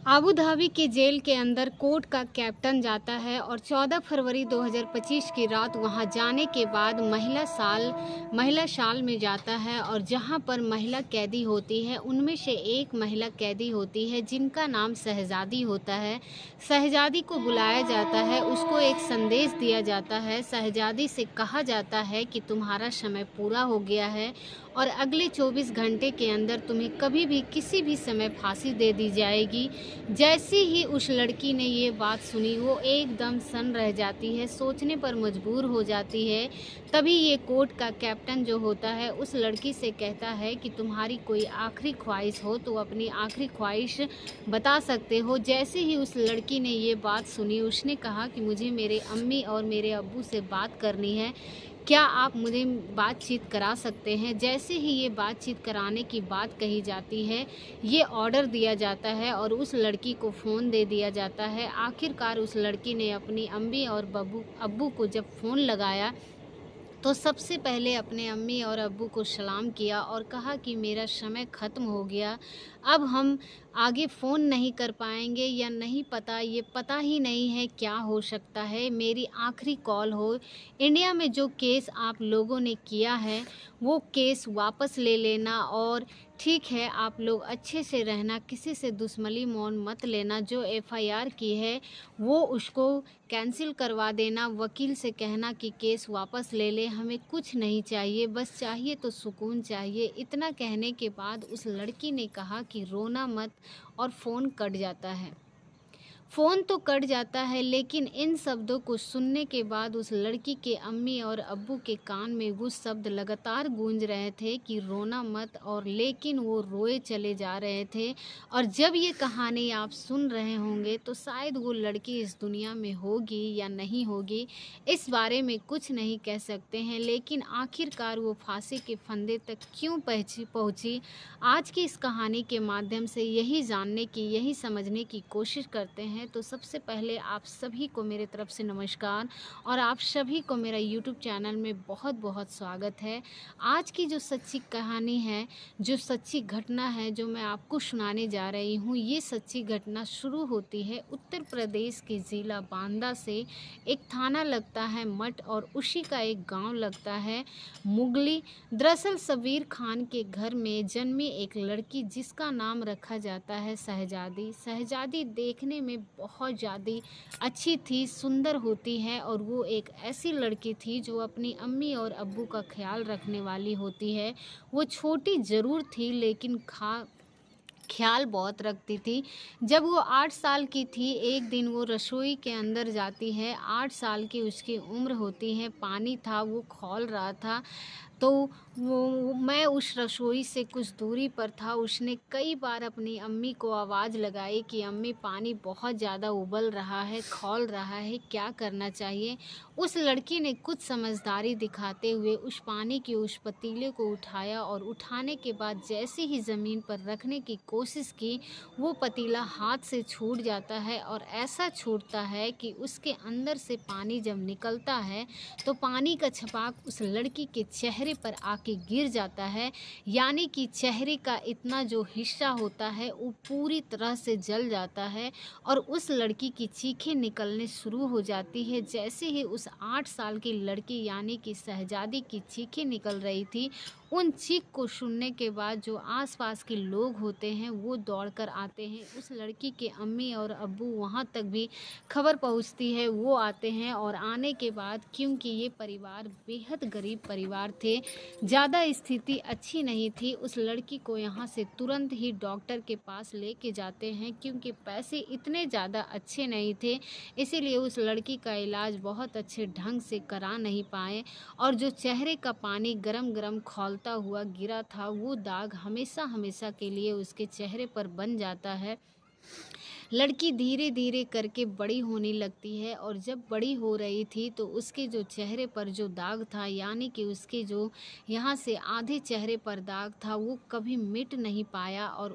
Abu Dhabi के jail के अंदर कोर्ट का कैप्टन जाता है और 14 फरवरी 2025 की रात वहां जाने के बाद महिला शाल में जाता है और जहां पर महिला कैदी होती है उनमें से एक महिला कैदी होती है जिनका नाम शहजादी होता है। शहजादी को बुलाया जाता है, उसको एक संदेश दिया जाता है। शहजादी से कहा जाता है कि तुम्हारा समय पूरा हो गया है और अगले 24 घंटे के अंदर तुम्हें कभी भी किसी भी समय फांसी दे दी जाएगी। जैसे ही उस लड़की ने ये बात सुनी वो एकदम सन्न रह जाती है, सोचने पर मजबूर हो जाती है। तभी ये कोर्ट का कैप्टन जो होता है उस लड़की से कहता है कि तुम्हारी कोई आखिरी ख्वाहिश हो तो अपनी आखिरी ख्वाहिश बता सकते हो। जैसे ही उस लड़की ने ये बात सुनी उसने कहा कि मुझे मेरे अम्मी और मेरे अब्बू से बात करनी है, क्या आप मुझे बातचीत करा सकते हैं। जैसे ही ये बातचीत कराने की बात कही जाती है ये ऑर्डर दिया जाता है और उस लड़की को फ़ोन दे दिया जाता है। आखिरकार उस लड़की ने अपनी अम्मी और अब्बू को जब फ़ोन लगाया तो सबसे पहले अपने अम्मी और अब्बू को सलाम किया और कहा कि मेरा समय ख़त्म हो गया, अब हम आगे फ़ोन नहीं कर पाएंगे या नहीं पता, ये पता ही नहीं है क्या हो सकता है। मेरी आखिरी कॉल हो, इंडिया में जो केस आप लोगों ने किया है वो केस वापस ले लेना और ठीक है आप लोग अच्छे से रहना, किसी से दुश्मनी मौन मत लेना। जो एफआईआर की है वो उसको कैंसिल करवा देना, वकील से कहना कि केस वापस ले ले, हमें कुछ नहीं चाहिए, बस चाहिए तो सुकून चाहिए। इतना कहने के बाद उस लड़की ने कहा कि रोना मत और फ़ोन कट जाता है। फ़ोन तो कट जाता है लेकिन इन शब्दों को सुनने के बाद उस लड़की के अम्मी और अब्बू के कान में वो शब्द लगातार गूंज रहे थे कि रोना मत, और लेकिन वो रोए चले जा रहे थे। और जब ये कहानी आप सुन रहे होंगे तो शायद वो लड़की इस दुनिया में होगी या नहीं होगी, इस बारे में कुछ नहीं कह सकते हैं। लेकिन आखिरकार वो फांसी के फंदे तक क्यों पहुंची, आज की इस कहानी के माध्यम से यही जानने की, यही समझने की कोशिश करते हैं। तो सबसे पहले आप सभी को मेरे तरफ से नमस्कार और आप सभी को मेरा यूट्यूब चैनल में बहुत बहुत स्वागत है। आज की जो सच्ची कहानी है, जो सच्ची घटना है जो मैं आपको सुनाने जा रही हूँ, ये सच्ची घटना शुरू होती है उत्तर प्रदेश के ज़िला बांदा से। एक थाना लगता है मठ और उसी का एक गांव लगता है मुगली। दरअसल सबीर खान के घर में जन्मी एक लड़की जिसका नाम रखा जाता है शहजादी। शहजादी देखने में बहुत ज़्यादा अच्छी थी, सुंदर होती है और वो एक ऐसी लड़की थी जो अपनी अम्मी और अब्बू का ख्याल रखने वाली होती है। वो छोटी ज़रूर थी लेकिन ख्याल बहुत रखती थी। जब वो 8 साल की थी एक दिन वो रसोई के अंदर जाती है। 8 साल की उसकी उम्र होती है। पानी था वो खौल रहा था तो मैं उस रसोई से कुछ दूरी पर था। उसने कई बार अपनी अम्मी को आवाज़ लगाई कि अम्मी पानी बहुत ज़्यादा उबल रहा है, खौल रहा है, क्या करना चाहिए। उस लड़की ने कुछ समझदारी दिखाते हुए उस पानी के उस पतीले को उठाया और उठाने के बाद जैसे ही ज़मीन पर रखने की कोशिश की वो पतीला हाथ से छूट जाता है और ऐसा छूटता है कि उसके अंदर से पानी जब निकलता है तो पानी का छपाक उस लड़की के चेहरे पर आके गिर जाता है। यानी कि चेहरे का इतना जो हिस्सा होता है वो पूरी तरह से जल जाता है और उस लड़की की चीखें निकलने शुरू हो जाती है। जैसे ही उस 8 साल की लड़की यानी कि शहजादी की चीखें निकल रही थी, उन चीख को सुनने के बाद जो आसपास के लोग होते हैं वो दौड़कर आते हैं। उस लड़की के अम्मी और अब्बू वहाँ तक भी खबर पहुँचती है, वो आते हैं और आने के बाद क्योंकि ये परिवार बेहद गरीब परिवार थे, ज़्यादा स्थिति अच्छी नहीं थी, उस लड़की को यहाँ से तुरंत ही डॉक्टर के पास लेके जाते हैं क्योंकि पैसे इतने ज़्यादा अच्छे नहीं थे, इसीलिए उस लड़की का इलाज बहुत अच्छे ढंग से करा नहीं पाए। और जो चेहरे का पानी गरम गरम खौलता हुआ गिरा था वो दाग हमेशा हमेशा के लिए उसके चेहरे पर बन जाता है। लड़की धीरे धीरे करके बड़ी होने लगती है और जब बड़ी हो रही थी तो उसके जो चेहरे पर जो दाग था यानी कि उसके जो यहाँ से आधे चेहरे पर दाग था वो कभी मिट नहीं पाया और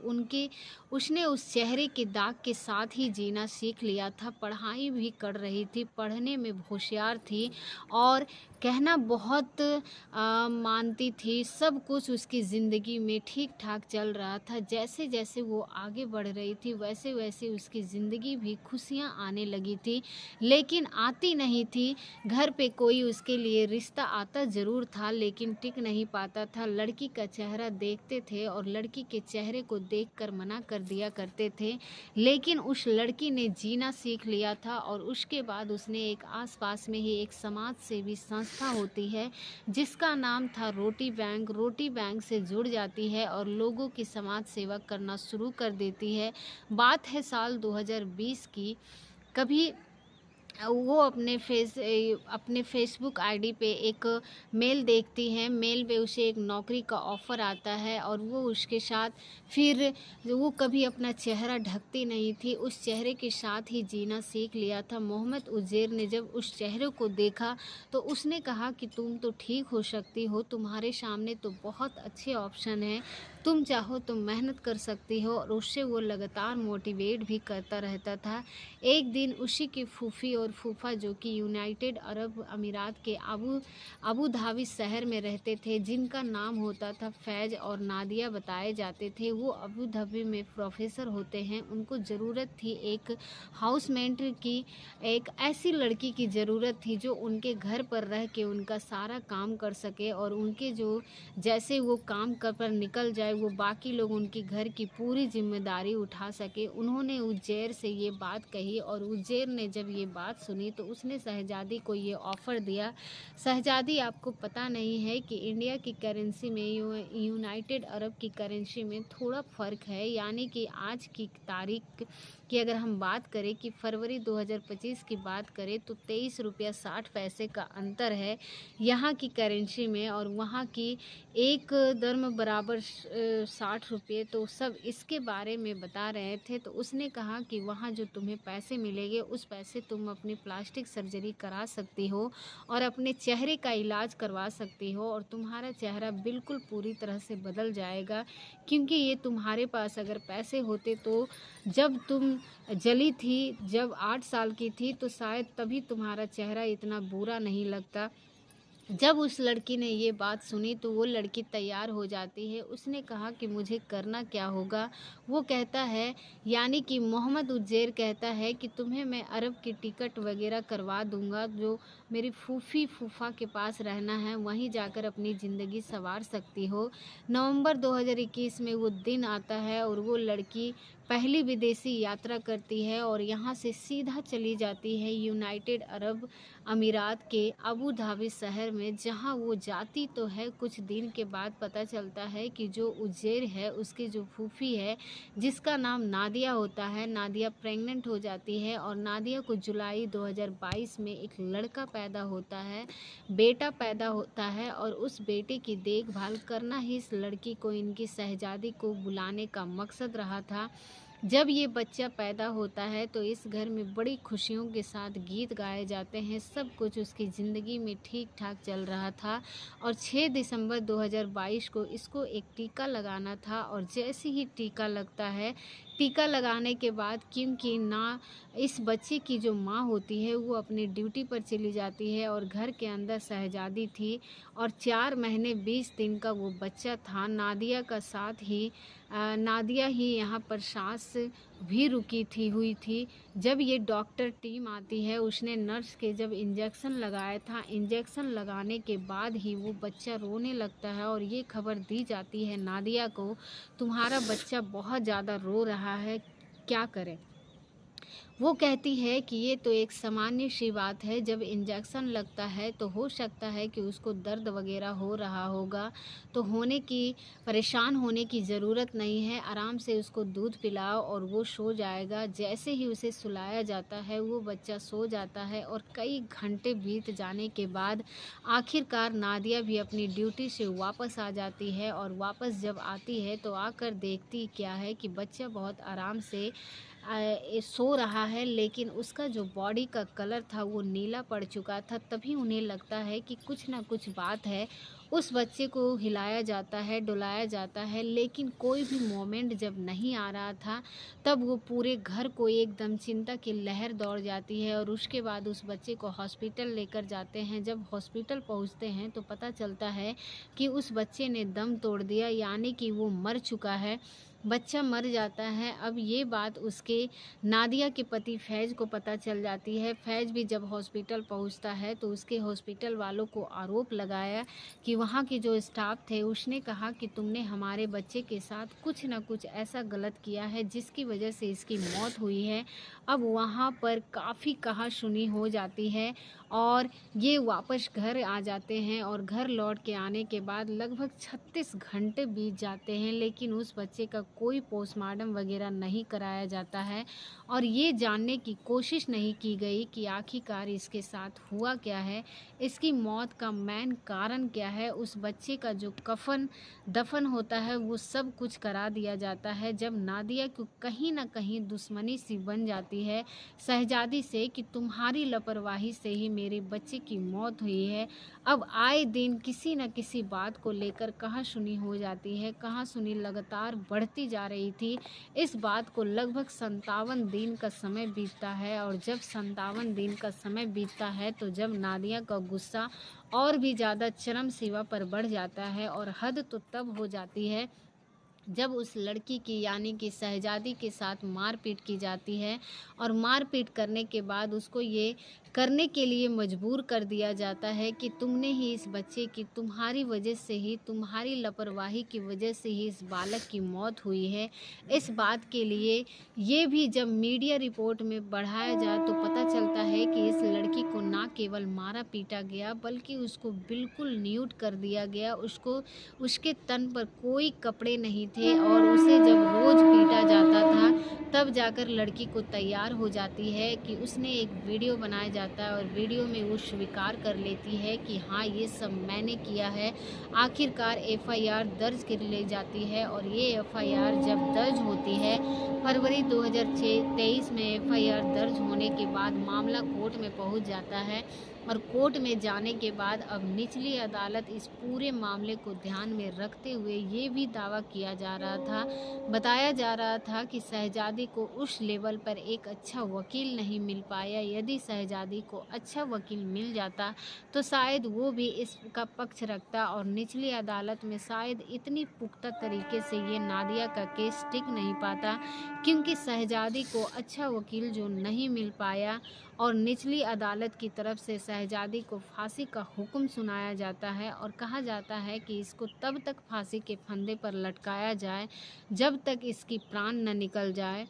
उसने उस चेहरे के दाग के साथ ही जीना सीख लिया था। पढ़ाई भी कर रही थी, पढ़ने में होशियार थी और कहना बहुत मानती थी, सब कुछ उसकी ज़िंदगी में ठीक-ठाक चल रहा था। जैसे-जैसे वो आगे बढ़ रही थी, वैसे-वैसे उसकी ज़िंदगी भी खुशियाँ आने लगी थी, लेकिन आती नहीं थी। घर पे कोई उसके लिए रिश्ता आता ज़रूर था, लेकिन टिक नहीं पाता था। लड़की का चेहरा देखते थे और लड़की के चेहरे को देखकर मना कर दिया करते थे, लेकिन उस लड़की ने जीना सीख लिया था और उसके बाद उसने एक आस-पास में ही एक समाज सेवी संस्था होती है, जिसका नाम था रोटी बैंक। रोटी बैंक से जुड़ जाती है और लोगों की समाज सेवा करना शुरू कर देती है। बात है साल 2020 की। कभी वो अपने फ़ेसबुक आईडी पे एक मेल देखती हैं, मेल पे उसे एक नौकरी का ऑफ़र आता है और वो उसके साथ फिर वो कभी अपना चेहरा ढकती नहीं थी, उस चेहरे के साथ ही जीना सीख लिया था। मोहम्मद उज़ैर ने जब उस चेहरे को देखा तो उसने कहा कि तुम तो ठीक हो सकती हो, तुम्हारे सामने तो बहुत अच्छे ऑप्शन हैं, तुम चाहो तो मेहनत कर सकती हो, और उससे वो लगातार मोटिवेट भी करता रहता था। एक दिन उसी की फूफी और फूफा, जो कि यूनाइटेड अरब अमीरात के अबू धाबी शहर में रहते थे, जिनका नाम होता था फैज़ और नादिया बताए जाते थे, वो अबू धाबी में प्रोफेसर होते हैं। उनको ज़रूरत थी एक हाउसमेट की, एक ऐसी लड़की की ज़रूरत थी जो उनके घर पर रह के उनका सारा काम कर सके और उनके जो जैसे वो काम कर पर निकल जाए, वो बाकी लोग उनकी घर की पूरी ज़िम्मेदारी उठा सके। उन्होंने उज़ैर से ये बात कही और उज़ैर ने जब ये बात सुनी तो उसने शहज़ादी को ये ऑफ़र दिया। शहज़ादी, आपको पता नहीं है कि इंडिया की करेंसी में यूनाइटेड अरब की करेंसी में थोड़ा फ़र्क है, यानी कि आज की तारीख की अगर हम बात करें कि फरवरी 2025 की बात करें तो 23 रुपया 60 पैसे का अंतर है यहाँ की करेंसी में, और वहाँ की एक दरम बराबर 60 रुपये। तो सब इसके बारे में बता रहे थे। तो उसने कहा कि वहाँ जो तुम्हें पैसे मिलेंगे, उस पैसे तुम अपनी प्लास्टिक सर्जरी करा सकती हो और अपने चेहरे का इलाज करवा सकती हो, और तुम्हारा चेहरा बिल्कुल पूरी तरह से बदल जाएगा, क्योंकि ये तुम्हारे पास अगर पैसे होते तो जब तुम जली थी, जब 8 साल की थी, तो शायद तभी तुम्हारा चेहरा इतना बुरा नहीं लगता। जब उस लड़की ने ये बात सुनी तो वो लड़की तैयार हो जाती है। उसने कहा कि मुझे करना क्या होगा? वो कहता है, यानी कि मोहम्मद उज़ैर कहता है कि तुम्हें मैं अरब की टिकट वग़ैरह करवा दूँगा, जो मेरी फूफा के पास रहना है, वहीं जाकर अपनी ज़िंदगी सँवार सकती हो। नवंबर 2021 में वो दिन आता है और वो लड़की पहली विदेशी यात्रा करती है और यहाँ से सीधा चली जाती है यूनाइटेड अरब अमीरात के अबू धाबी शहर में, जहाँ वो जाती तो है। कुछ दिन के बाद पता चलता है कि जो उज़ैर है, उसकी जो फूफी है, जिसका नाम नादिया होता है, नादिया प्रेग्नेंट हो जाती है और नादिया को जुलाई 2022 में एक लड़का पैदा होता है, बेटा पैदा होता है, और उस बेटे की देखभाल करना ही इस लड़की को, इनकी शहजादी को बुलाने का मकसद रहा था। जब ये बच्चा पैदा होता है तो इस घर में बड़ी खुशियों के साथ गीत गाए जाते हैं, सब कुछ उसकी ज़िंदगी में ठीक-ठाक चल रहा था, और 6 दिसंबर 2022 को इसको एक टीका लगाना था, और जैसे ही टीका लगता है, टीका लगाने के बाद, क्योंकि ना इस बच्चे की जो माँ होती है वो अपनी ड्यूटी पर चली जाती है और घर के अंदर शहजादी थी, और 4 महीने 20 दिन का वो बच्चा था। नादिया का साथ ही नादिया ही यहाँ पर सांस भी हुई थी। जब ये डॉक्टर टीम आती है, उसने नर्स के जब इंजेक्शन लगाया था, इंजेक्शन लगाने के बाद ही वो बच्चा रोने लगता है और ये खबर दी जाती है नादिया को, तुम्हारा बच्चा बहुत ज़्यादा रो रहा है, क्या करें? वो कहती है कि ये तो एक सामान्य सी बात है, जब इंजेक्शन लगता है तो हो सकता है कि उसको दर्द वगैरह हो रहा होगा, तो परेशान होने की ज़रूरत नहीं है, आराम से उसको दूध पिलाओ और वो सो जाएगा। जैसे ही उसे सुलाया जाता है, वो बच्चा सो जाता है, और कई घंटे बीत जाने के बाद आखिरकार नादिया भी अपनी ड्यूटी से वापस आ जाती है, और वापस जब आती है तो आकर देखती क्या है कि बच्चा बहुत आराम से सो रहा है, लेकिन उसका जो बॉडी का कलर था वो नीला पड़ चुका था। तभी उन्हें लगता है कि कुछ ना कुछ बात है। उस बच्चे को हिलाया जाता है, डुलाया जाता है, लेकिन कोई भी मोमेंट जब नहीं आ रहा था, तब वो पूरे घर को एकदम चिंता की लहर दौड़ जाती है और उसके बाद उस बच्चे को हॉस्पिटल लेकर जाते हैं। जब हॉस्पिटल पहुंचते हैं तो पता चलता है कि उस बच्चे ने दम तोड़ दिया, यानी कि वो मर चुका है। बच्चा मर जाता है। अब ये बात उसके नादिया के पति फैज़ को पता चल जाती है। फैज़ भी जब हॉस्पिटल पहुंचता है तो उसके हॉस्पिटल वालों को आरोप लगाया कि वहाँ के जो स्टाफ थे उसने कहा कि तुमने हमारे बच्चे के साथ कुछ ना कुछ ऐसा गलत किया है जिसकी वजह से इसकी मौत हुई है। अब वहाँ पर काफ़ी कहा-सुनी हो जाती है और ये वापस घर आ जाते हैं और घर लौट के आने के बाद लगभग 36 घंटे बीत जाते हैं, लेकिन उस बच्चे का कोई पोस्टमार्टम वगैरह नहीं कराया जाता है और ये जानने की कोशिश नहीं की गई कि आखिरकार इसके साथ हुआ क्या है, इसकी मौत का मेन कारण क्या है। उस बच्चे का जो कफन दफन होता है वो सब कुछ करा दिया जाता है। जब नादिया को कहीं ना कहीं दुश्मनी सी बन जाती है शहजादी से कि तुम्हारी लापरवाही से ही मेरे बच्चे की मौत हुई है। अब आए दिन किसी न किसी बात को लेकर कहासुनी हो जाती है। कहासुनी लगातार बढ़ती जा रही थी। इस बात को लगभग 57 दिन का समय बीतता है और जब 57 दिन का समय बीतता है तो जब नादिया का गुस्सा और भी ज़्यादा चरम सीमा पर बढ़ जाता है और हद तो तब हो जाती है जब उस लड़की की यानी कि शहजादी के साथ मारपीट की जाती है और मारपीट करने के बाद उसको ये करने के लिए मजबूर कर दिया जाता है कि तुमने ही इस बच्चे की तुम्हारी वजह से ही तुम्हारी लापरवाही की वजह से ही इस बालक की मौत हुई है। इस बात के लिए ये भी जब मीडिया रिपोर्ट में बढ़ाया जाए तो पता चलता है कि इस लड़की को ना केवल मारा पीटा गया बल्कि उसको बिल्कुल न्यूड कर दिया गया। उसको उसके तन पर कोई कपड़े नहीं थे और उसे जब रोज़ पीटा जाता था तब जाकर लड़की को तैयार हो जाती है कि उसने एक वीडियो बनाया जाता है और वीडियो में वो स्वीकार कर लेती है कि हाँ ये सब मैंने किया है। आखिरकार एफआईआर दर्ज कर ली जाती है और ये एफआईआर जब दर्ज होती है फरवरी 2023 में एफआईआर दर्ज होने के बाद मामला कोर्ट में पहुंच जाता है और कोर्ट में जाने के बाद अब निचली अदालत इस पूरे मामले को ध्यान में रखते हुए ये भी दावा किया जा रहा था, बताया जा रहा था कि शहजादी को उस लेवल पर एक अच्छा वकील नहीं मिल पाया। यदि शहजादी को अच्छा वकील मिल जाता तो शायद वो भी इसका पक्ष रखता और निचली अदालत में शायद इतनी पुख्ता तरीके से ये नादिया का केस टिक नहीं पाता, क्योंकि शहजादी को अच्छा वकील जो नहीं मिल पाया और निचली अदालत की तरफ से शहजादी को फांसी का हुक्म सुनाया जाता है और कहा जाता है कि इसको तब तक फांसी के फंदे पर लटकाया जाए जब तक इसकी प्राण न निकल जाए,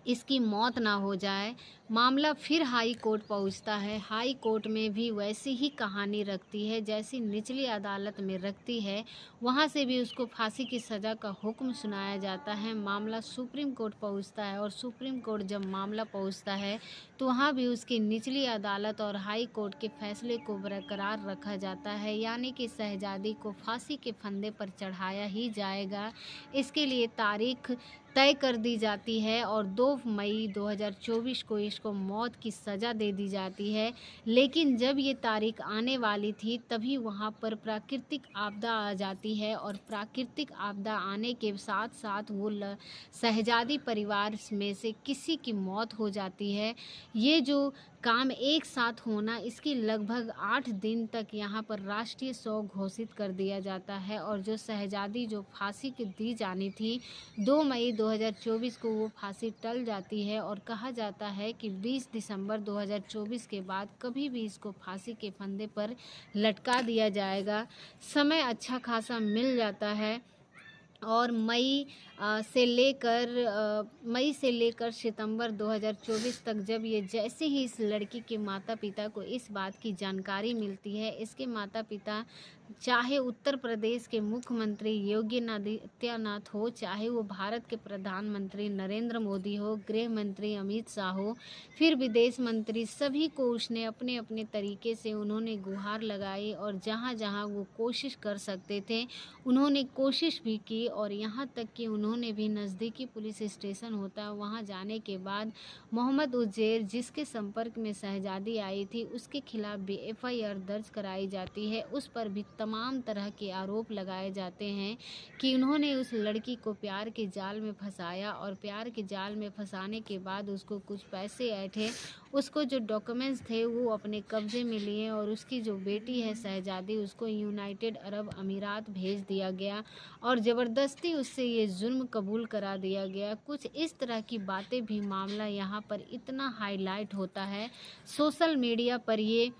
इसकी मौत ना हो जाए। मामला फिर हाई कोर्ट पहुंचता है। हाई कोर्ट में भी वैसी ही कहानी रखती है जैसी निचली अदालत में रखती है। वहां से भी उसको फांसी की सज़ा का हुक्म सुनाया जाता है। मामला सुप्रीम कोर्ट पहुंचता है और सुप्रीम कोर्ट जब मामला पहुंचता है तो वहाँ भी उसकी निचली अदालत और हाई कोर्ट के फैसले को बरकरार रखा जाता है, यानी कि शहजादी को फांसी के फंदे पर चढ़ाया ही जाएगा। इसके लिए तारीख तय कर दी जाती है और 2 मई 2024 को इसको मौत की सज़ा दे दी जाती है। लेकिन जब ये तारीख आने वाली थी तभी वहाँ पर प्राकृतिक आपदा आ जाती है और प्राकृतिक आपदा आने के साथ साथ वो शहजादी परिवार में से किसी की मौत हो जाती है। ये जो काम एक साथ होना, इसकी लगभग 8 दिन तक यहाँ पर राष्ट्रीय शोक घोषित कर दिया जाता है और जो शहजादी जो फांसी की दी जानी थी 2 मई 2024 को वो फांसी टल जाती है और कहा जाता है कि 20 दिसंबर 2024 के बाद कभी भी इसको फांसी के फंदे पर लटका दिया जाएगा। समय अच्छा खासा मिल जाता है और मई से लेकर सितंबर 2024 तक जब ये जैसे ही इस लड़की के माता पिता को इस बात की जानकारी मिलती है, इसके माता पिता चाहे उत्तर प्रदेश के मुख्यमंत्री योगी आदित्यनाथ हो, चाहे वो भारत के प्रधानमंत्री नरेंद्र मोदी हो, गृह मंत्री अमित शाह हो, फिर विदेश मंत्री, सभी को उसने अपने अपने तरीके से उन्होंने गुहार लगाई और जहाँ जहाँ वो कोशिश कर सकते थे उन्होंने कोशिश भी की और यहाँ तक कि उन्होंने भी नज़दीकी पुलिस स्टेशन होता है वहाँ जाने के बाद मोहम्मद उज्जैर जिसके संपर्क में शहजादी आई थी उसके खिलाफ भी एफआईआर दर्ज कराई जाती है। उस पर भी तमाम तरह के आरोप लगाए जाते हैं कि उन्होंने उस लड़की को प्यार के जाल में फंसाया और प्यार के जाल में फंसाने के बाद उसको कुछ पैसे ऐंठे, उसको जो डॉक्यूमेंट्स थे वो अपने कब्जे में लिए और उसकी जो बेटी है शहजादी उसको यूनाइटेड अरब अमीरात भेज दिया गया और ज़बरदस्ती उससे ये जुर्म कबूल करा दिया गया। कुछ इस तरह की बातें भी मामला यहाँ पर इतना हाईलाइट होता है, सोशल मीडिया पर ये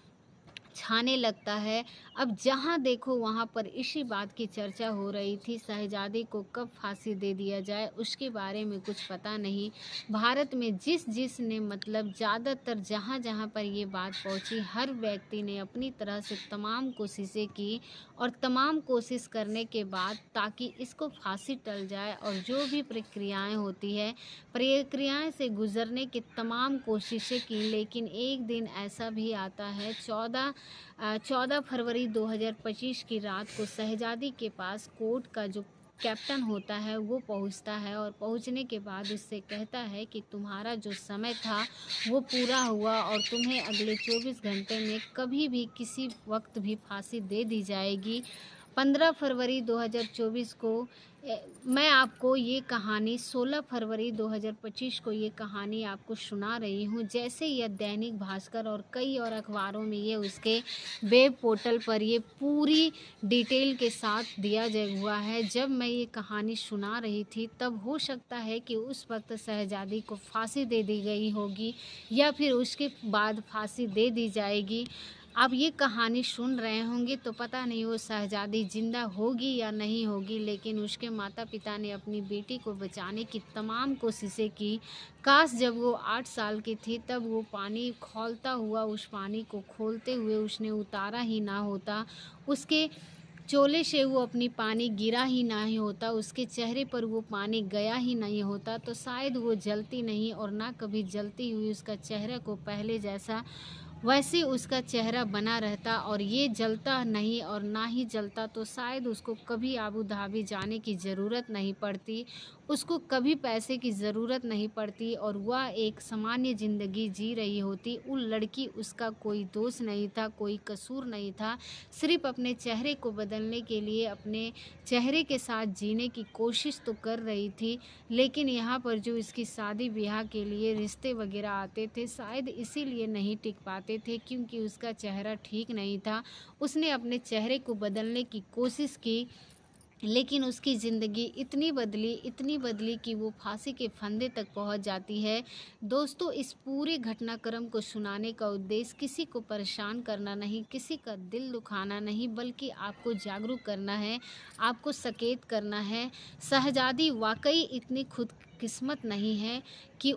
छाने लगता है। अब जहाँ देखो वहाँ पर इसी बात की चर्चा हो रही थी, शहजादी को कब फांसी दे दिया जाए उसके बारे में कुछ पता नहीं। भारत में जिस ने मतलब ज़्यादातर जहाँ पर ये बात पहुँची, हर व्यक्ति ने अपनी तरह से तमाम कोशिशें की और तमाम कोशिश करने के बाद ताकि इसको फांसी टल जाए और जो भी प्रक्रियाएं होती है प्रक्रियाएं से गुजरने की तमाम कोशिशें की। लेकिन एक दिन ऐसा भी आता है 14 फरवरी 2025 की रात को शहजादी के पास कोर्ट का जो कैप्टन होता है वो पहुंचता है और पहुंचने के बाद उससे कहता है कि तुम्हारा जो समय था वो पूरा हुआ और तुम्हें अगले 24 घंटे में कभी भी किसी वक्त भी फांसी दे दी जाएगी। 15 फरवरी 2024 को मैं आपको ये कहानी 16 फरवरी 2025 को ये कहानी आपको सुना रही हूँ। जैसे यह दैनिक भास्कर और कई और अखबारों में ये उसके वेब पोर्टल पर ये पूरी डिटेल के साथ दिया हुआ है। जब मैं ये कहानी सुना रही थी तब हो सकता है कि उस वक्त शहजादी को फांसी दे दी गई होगी या फिर उसके बाद फांसी दे दी जाएगी। आप ये कहानी सुन रहे होंगे तो पता नहीं वो शहजादी जिंदा होगी या नहीं होगी, लेकिन उसके माता पिता ने अपनी बेटी को बचाने की तमाम कोशिशें की। काश जब वो 8 साल की थी तब वो पानी खौलता हुआ उस पानी को खोलते हुए उसने उतारा ही ना होता, उसके चोले से वो अपनी पानी गिरा ही नहीं होता, उसके चेहरे पर वो पानी गया ही नहीं होता, तो शायद वो जलती नहीं और ना कभी जलती हुई उसका चेहरा को पहले जैसा वैसे उसका चेहरा बना रहता और ये जलता नहीं और ना ही जलता तो शायद उसको कभी आबू धाबी जाने की ज़रूरत नहीं पड़ती, उसको कभी पैसे की ज़रूरत नहीं पड़ती और वह एक सामान्य ज़िंदगी जी रही होती। वो लड़की उसका कोई दोष नहीं था, कोई कसूर नहीं था, सिर्फ अपने चेहरे को बदलने के लिए अपने चेहरे के साथ जीने की कोशिश तो कर रही थी। लेकिन यहाँ पर जो इसकी शादी ब्याह के लिए रिश्ते वगैरह आते थे शायद इसीलिए नहीं टिक पाते थे क्योंकि उसका चेहरा ठीक नहीं था। उसने अपने चेहरे को बदलने की कोशिश की लेकिन उसकी ज़िंदगी इतनी बदली कि वो फांसी के फंदे तक पहुंच जाती है। दोस्तों, इस पूरे घटनाक्रम को सुनाने का उद्देश्य किसी को परेशान करना नहीं, किसी का दिल दुखाना नहीं, बल्कि आपको जागरूक करना है, आपको सचेत करना है। शहजादी वाकई इतनी खुदकिस्मत नहीं है कि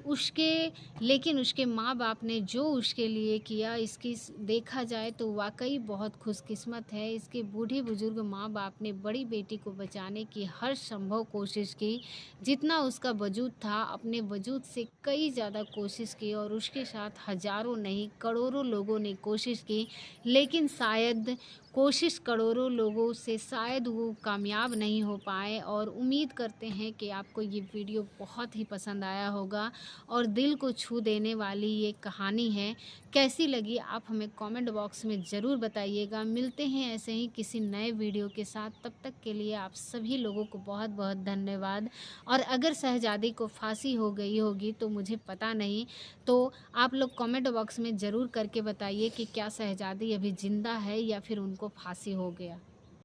लेकिन उसके माँ बाप ने जो उसके लिए किया इसकी देखा जाए तो वाकई बहुत खुशकिस्मत है। इसके बूढ़े बुजुर्ग माँ बाप ने बड़ी बेटी को बचाने की हर संभव कोशिश की, जितना उसका वजूद था अपने वजूद से कई ज़्यादा कोशिश की और उसके साथ हज़ारों नहीं करोड़ों लोगों ने कोशिश की, लेकिन शायद कोशिश करोड़ों लोगों से शायद वो कामयाब नहीं हो पाए। और उम्मीद करते हैं कि आपको ये वीडियो बहुत ही पसंद आया होगा और दिल को छू देने वाली ये कहानी है। कैसी लगी आप हमें कमेंट बॉक्स में ज़रूर बताइएगा। मिलते हैं ऐसे ही किसी नए वीडियो के साथ, तब तक के लिए आप सभी लोगों को बहुत बहुत धन्यवाद। और अगर शहजादी को फांसी हो गई होगी तो मुझे पता नहीं, तो आप लोग कमेंट बॉक्स में ज़रूर करके बताइए कि क्या शहजादी अभी ज़िंदा है या फिर उनको फांसी हो गया।